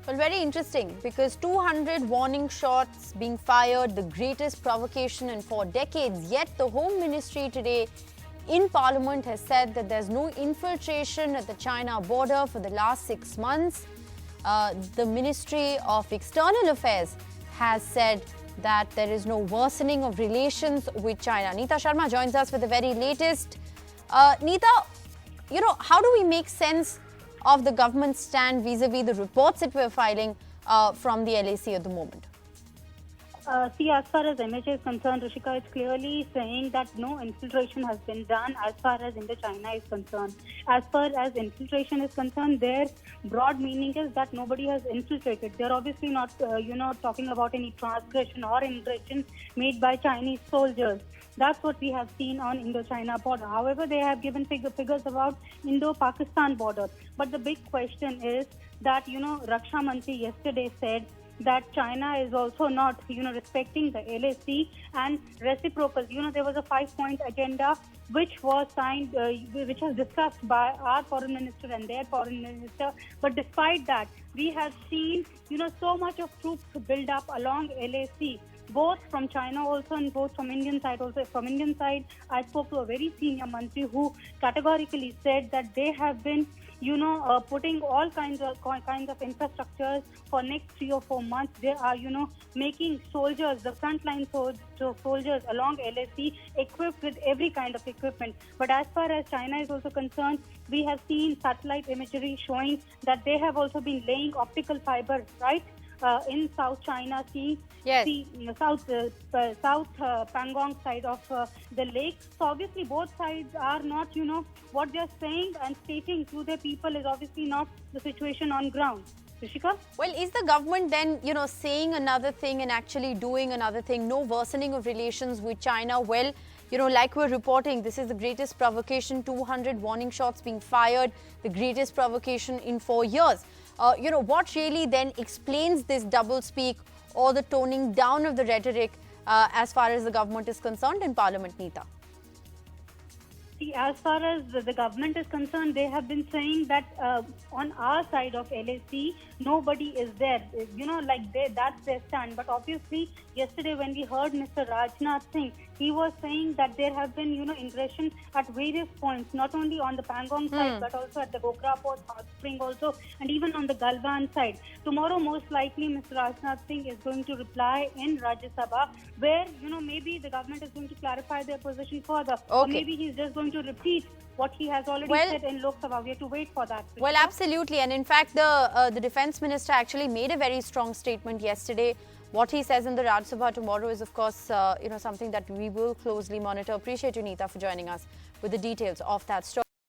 Well, very interesting because 200 warning shots being fired, the greatest provocation in 4 decades. Yet the Home Ministry today in Parliament has said that there's no infiltration at the China border for the last 6 months. The Ministry of External Affairs has said that there is no worsening of relations with China. Neeta Sharma joins us with the very latest. Neeta, how do we make sense of the government's stand vis-a-vis the reports that we're filing from the LAC at the moment? See, as far as MHA is concerned, Rishika, it's clearly saying that no infiltration has been done as far as Indo-China is concerned. As far as infiltration is concerned, their broad meaning is that nobody has infiltrated. They're obviously not, talking about any transgression or ingression made by Chinese soldiers. That's what we have seen on Indo-China border. However, they have given figures about Indo-Pakistan border. But the big question is that, Raksha Mantri yesterday said that China is also not, respecting the LAC and reciprocal. There was a 5-point agenda which was signed, which was discussed by our foreign minister and their foreign minister. But despite that, we have seen, so much of troops build up along LAC, both from China also and both from Indian side also. From Indian side, I spoke to a very senior Mantri who categorically said that they have been putting all kinds of infrastructures for next 3 or 4 months. They are, making soldiers, the frontline soldiers along LAC equipped with every kind of equipment. But as far as China is also concerned, we have seen satellite imagery showing that they have also been laying optical fiber, right? In South China Sea, yes. The South Pangong side of the lake. So obviously both sides are not, what they're saying and stating to their people is obviously not the situation on ground. Rishika? Well, is the government then, saying another thing and actually doing another thing? No worsening of relations with China. Well, like we're reporting, this is the greatest provocation, 200 warning shots being fired, the greatest provocation in 4 years. What really then explains this doublespeak or the toning down of the rhetoric as far as the government is concerned in Parliament, Neeta? See, as far as the government is concerned, they have been saying that on our side of LAC, nobody is there. That's their stand. But obviously, yesterday when we heard Mr. Rajnath Singh, he was saying that there have been, ingression at various points, not only on the Pangong side, but also at the Gokra Port, Hot Spring also, and even on the Galwan side. Tomorrow, most likely, Mr. Rajnath Singh is going to reply in Rajya Sabha, where, maybe the government is going to clarify their position further. Okay. Or maybe he's just going to repeat what he has already said in Lok Sabha. We have to wait for that. Well, absolutely. And in fact, the defense minister actually made a very strong statement yesterday. What he says in the Rajya Sabha tomorrow is, of course, something that we will closely monitor. Appreciate you, Neeta, for joining us with the details of that story.